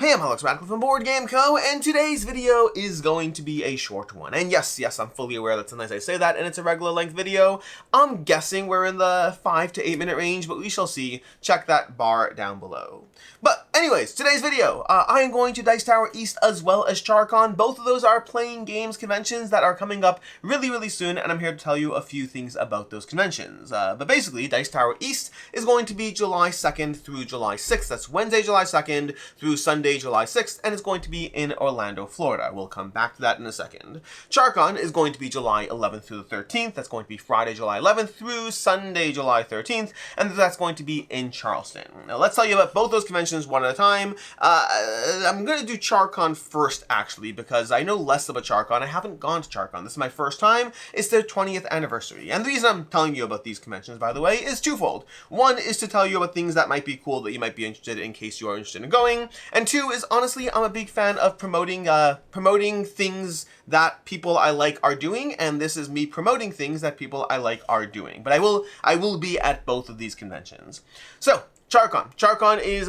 Hey, I'm Alex Radcliffe from Board Game Co, and today's video is going to be a short one. And yes, I'm fully aware that sometimes I say that, and it's a regular length video. I'm guessing we're in the 5 to 8 minute range, but we shall see. Check that bar down below. But anyways, today's video, I am going to Dice Tower East as well as Charcon. Both of those are playing games conventions that are coming up really soon, and I'm here to tell you a few things about those conventions. But basically, Dice Tower East is going to be July 2nd through July 6th. That's Wednesday, July 2nd through Sunday, July 6th, and it's going to be in Orlando, Florida. We'll come back to that in a second. Charcon is going to be July 11th through the 13th. That's going to be Friday, July 11th through Sunday, July 13th, and that's going to be in Charleston. Now, let's tell you about both those conventions one at a time. I'm going to do Charcon first, actually, because I know less about Charcon. I haven't gone to Charcon. This is my first time. It's their 20th anniversary. And the reason I'm telling you about these conventions, by the way, is twofold. One is to tell you about things that might be cool that you might be interested in case you are interested in going. And two is, honestly, I'm a big fan of promoting things that people I like are doing, and this is me promoting things that people I like are doing. But I will be at both of these conventions. So, Charcon. Charcon is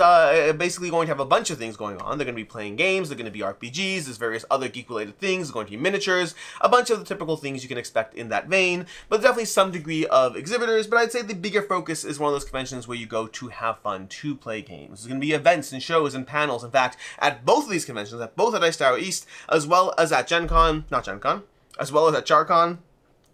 basically going to have a bunch of things going on. They're going to be playing games, they're going to be RPGs, there's various other geek-related things, there's going to be miniatures, a bunch of the typical things you can expect in that vein, but definitely some degree of exhibitors, but I'd say the bigger focus is one of those conventions where you go to have fun, to play games. There's going to be events and shows and panels. In fact, at both of these conventions, at both at Dice Tower East, as well as at as well as at Charcon,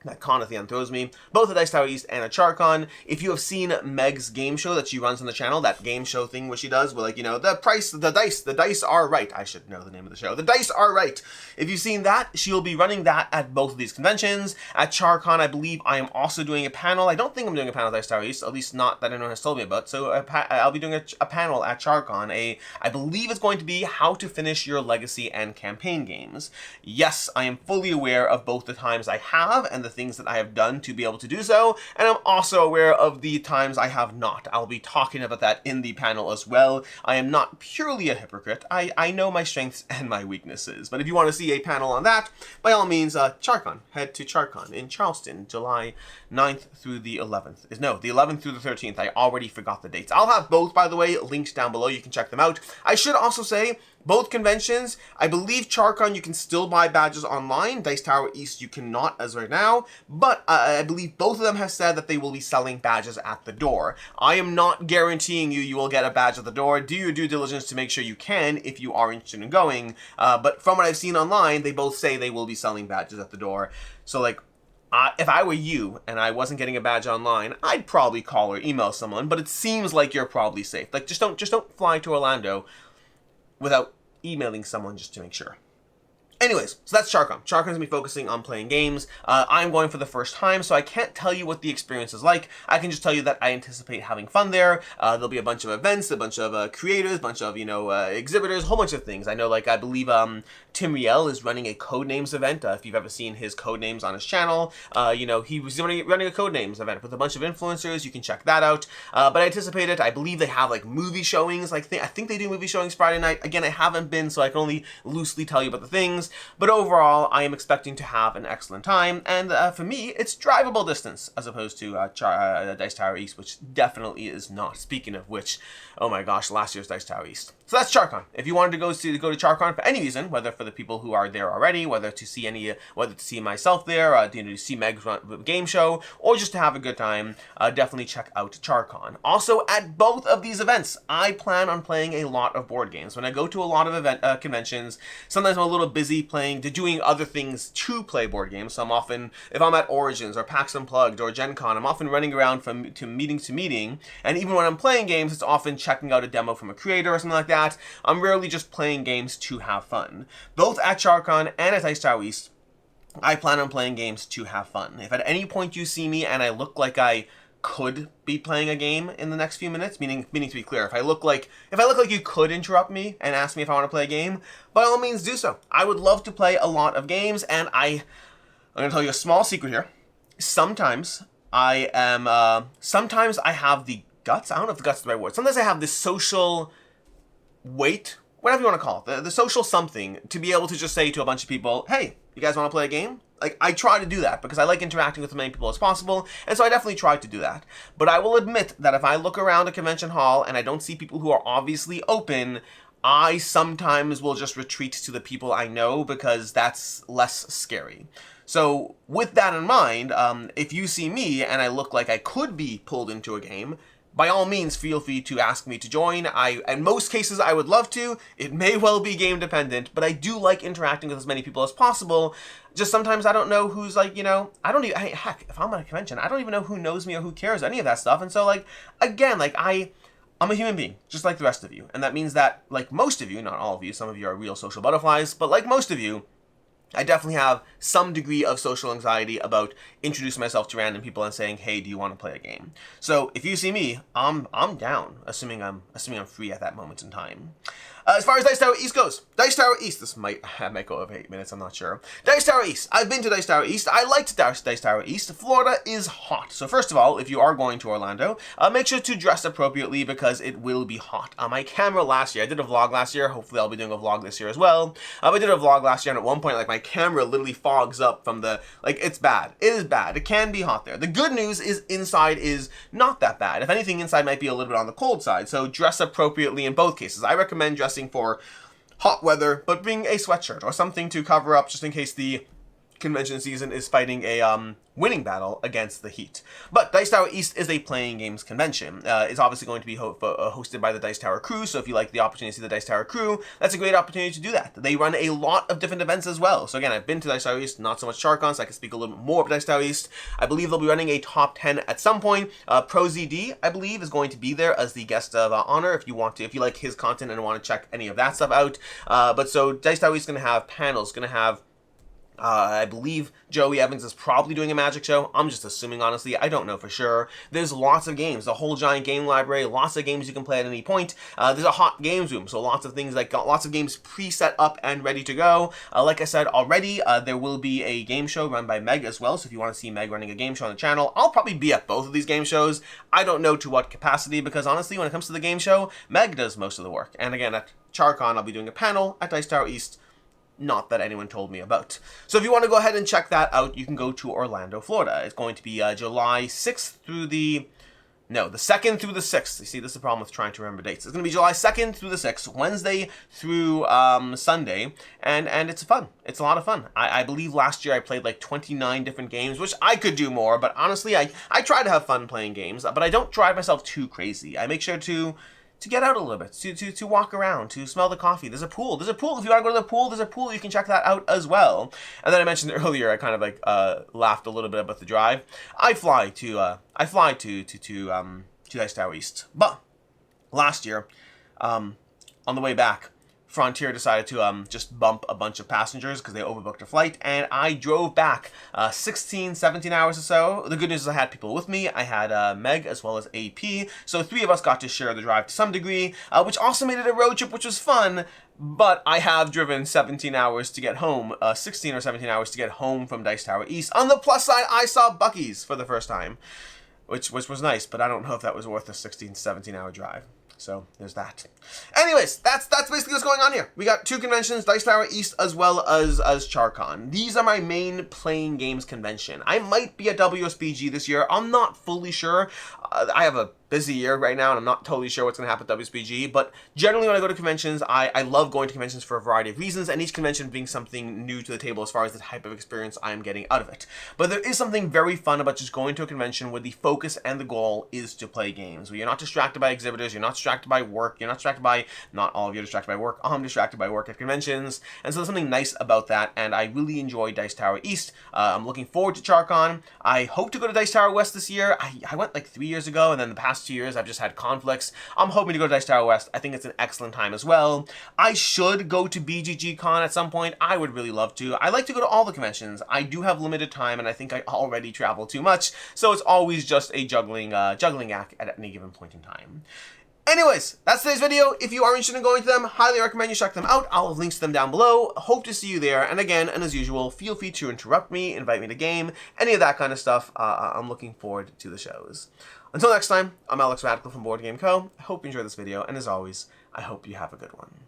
that con at the end throws me. Both at Dice Tower East and at Charcon. If you have seen Meg's game show that she runs on the channel, that game show thing where she does, where like, you know, the dice are right. I should know the name of the show. The dice are right. If you've seen that, she'll be running that at both of these conventions. At Charcon, I believe I am also doing a panel. I don't think I'm doing a panel at Dice Tower East, at least not that anyone has told me about. So I'll be doing a panel at Charcon. I believe it's going to be how to finish your legacy and campaign games. Yes, I am fully aware of both the times I have and the things that I have done to be able to do so, and I'm also aware of the times I have not. I'll be talking about that in the panel as well. I am not purely a hypocrite. I know my strengths and my weaknesses, but if you want to see a panel on that, by all means, Charcon. Head to Charcon in Charleston, July 9th through the 11th. No, the 11th through the 13th. I already forgot the dates. I'll have both, by the way, linked down below. You can check them out. I should also say, both conventions, I believe Charcon you can still buy badges online. Dice Tower East you cannot as right now, but I believe both of them have said that they will be selling badges at the door. I am not guaranteeing you will get a badge at the door. Do your due diligence to make sure you can if you are interested in going, but from what I've seen online, they both say they will be selling badges at the door. So like, if I were you and I wasn't getting a badge online, I'd probably call or email someone, but it seems like you're probably safe. Like, just don't fly to Orlando without emailing someone just to make sure. Anyways, so that's Charcon. Charcon's going to be focusing on playing games. I'm going for the first time, so I can't tell you what the experience is like. I can just tell you that I anticipate having fun there. There'll be a bunch of events, a bunch of creators, a bunch of, exhibitors, a whole bunch of things. I know, I believe Tim Riel is running a Codenames event. If you've ever seen his Codenames on his channel, he was running a Codenames event with a bunch of influencers. You can check that out. But I anticipate it. I believe they have, movie showings. I think they do movie showings Friday night. Again, I haven't been, so I can only loosely tell you about the things. But overall, I am expecting to have an excellent time, and for me, it's drivable distance, as opposed to Dice Tower East, which definitely is not. Speaking of which, oh my gosh, last year's Dice Tower East. So that's Charcon. If you wanted to go to Charcon for any reason, whether for the people who are there already, whether to see myself there, to see Meg's game show, or just to have a good time, definitely check out Charcon. Also, at both of these events, I plan on playing a lot of board games. When I go to a lot of conventions, sometimes I'm a little busy doing other things to play board games. So I'm often, if I'm at Origins or PAX Unplugged or Gen Con, I'm often running around from meeting to meeting. And even when I'm playing games, it's often checking out a demo from a creator or something like that. I'm rarely just playing games to have fun. Both at Charcon and at Dice Tower East, I plan on playing games to have fun. If at any point you see me and I look like I could be playing a game in the next few minutes, meaning to be clear, if I look like you could interrupt me and ask me if I want to play a game, by all means do so. I would love to play a lot of games, and I'm going to tell you a small secret here. Sometimes I have the guts. I don't know if the guts is the right word. Sometimes I have this social weight, whatever you want to call it, the social something, to be able to just say to a bunch of people, hey, you guys want to play a game? I try to do that because I like interacting with as many people as possible, and so I definitely try to do that. But I will admit that if I look around a convention hall and I don't see people who are obviously open, I sometimes will just retreat to the people I know because that's less scary. So with that in mind, if you see me and I look like I could be pulled into a game, by all means, feel free to ask me to join. In most cases, I would love to. It may well be game dependent, but I do like interacting with as many people as possible. Just sometimes I don't know who's like, I don't even, heck, if I'm at a convention, I don't even know who knows me or who cares, any of that stuff. And so like, again, like I'm a human being, just like the rest of you. And that means that, like most of you, not all of you, some of you are real social butterflies, but like most of you, I definitely have some degree of social anxiety about introducing myself to random people and saying, "Hey, do you want to play a game?" So if you see me, I'm down, assuming I'm free at that moment in time. As far as Dice Tower East goes, Dice Tower East, I might go over 8 minutes, I'm not sure. Dice Tower East, I've been to Dice Tower East, I liked Dice Tower East. Florida is hot, so first of all, if you are going to Orlando, make sure to dress appropriately because it will be hot. My camera last year, I did a vlog last year, hopefully I'll be doing a vlog this year as well. I did a vlog last year and at one point, like my camera literally fogs up from the, like it's bad. It is bad, it can be hot there. The good news is inside is not that bad. If anything, inside might be a little bit on the cold side, so dress appropriately in both cases. I recommend dressing for hot weather, but bring a sweatshirt or something to cover up just in case the convention season is fighting a winning battle against the heat. But Dice Tower East is a playing games convention. It's obviously going to be hosted by the Dice Tower crew, so if you like the opportunity to see the Dice Tower crew, that's a great opportunity to do that. They run a lot of different events as well. So again, I've been to Dice Tower East, not so much Charcon, so I can speak a little bit more about Dice Tower East. I believe they'll be running a top 10 at some point. ProZD, I believe, is going to be there as the guest of honor if you like his content and want to check any of that stuff out. But so Dice Tower East is going to have panels, going to have I believe Joey Evans is probably doing a Magic show. I'm just assuming, honestly. I don't know for sure. There's lots of games. The whole giant game library. Lots of games you can play at any point. There's a hot games room. So lots of things like lots of games pre-set up and ready to go. Like I said already, there will be a game show run by Meg as well. So if you want to see Meg running a game show on the channel, I'll probably be at both of these game shows. I don't know to what capacity because honestly, when it comes to the game show, Meg does most of the work. And again, at Charcon, I'll be doing a panel at Dice Tower East. Not that anyone told me about. So if you want to go ahead and check that out, you can go to Orlando, Florida. It's going to be July 6th through the 2nd through the 6th. You see, this is the problem with trying to remember dates. It's going to be July 2nd through the 6th, Wednesday through Sunday, and it's fun. It's a lot of fun. I believe last year I played like 29 different games, which I could do more, but honestly, I try to have fun playing games, but I don't drive myself too crazy. I make sure to get out a little bit, to walk around, to smell the coffee. There's a pool. There's a pool. If you want to go to the pool, there's a pool. You can check that out as well. And then I mentioned earlier, I kind of like laughed a little bit about the drive. I fly to Dice Tower East. But last year, on the way back, Frontier decided to just bump a bunch of passengers because they overbooked a flight, and I drove back 16, 17 hours or so. The good news is I had people with me. I had Meg as well as AP, so 3 of us got to share the drive to some degree, which also made it a road trip, which was fun, but I have driven 17 hours to get home, 16 or 17 hours to get home from Dice Tower East. On the plus side, I saw Buc-ee's for the first time, which was nice, but I don't know if that was worth a 16, 17 hour drive. So there's that. Anyways, that's basically what's going on here. We got 2 conventions, Dice Tower East as well as Charcon. These are my main playing games convention. I might be at WSBG this year. I'm not fully sure. I have a busy year right now, and I'm not totally sure what's going to happen at WSBG, but generally when I go to conventions, I love going to conventions for a variety of reasons, and each convention brings something new to the table as far as the type of experience I am getting out of it. But there is something very fun about just going to a convention where the focus and the goal is to play games, where you're not distracted by exhibitors, you're not distracted by work, you're not distracted by, not all of you are distracted by work, I'm distracted by work at conventions, and so there's something nice about that, and I really enjoy Dice Tower East. I'm looking forward to Charcon. I hope to go to Dice Tower West this year. I went like 3 years ago, and then the past 2 years I've just had conflicts. I'm hoping to go to Dice Tower West. I think it's an excellent time as well. I should go to BGG Con at some point. I would really love to. I like to go to all the conventions. I do have limited time, and I think I already travel too much, so it's always just a juggling act at any given point in time. Anyways, that's today's video. If you are interested in going to them, highly recommend you check them out. I'll have links to them down below. Hope to see you there. And again, and as usual, feel free to interrupt me, invite me to game, any of that kind of stuff. I'm looking forward to the shows. Until next time, I'm Alex Radical from Board Game Co. I hope you enjoyed this video, and as always, I hope you have a good one.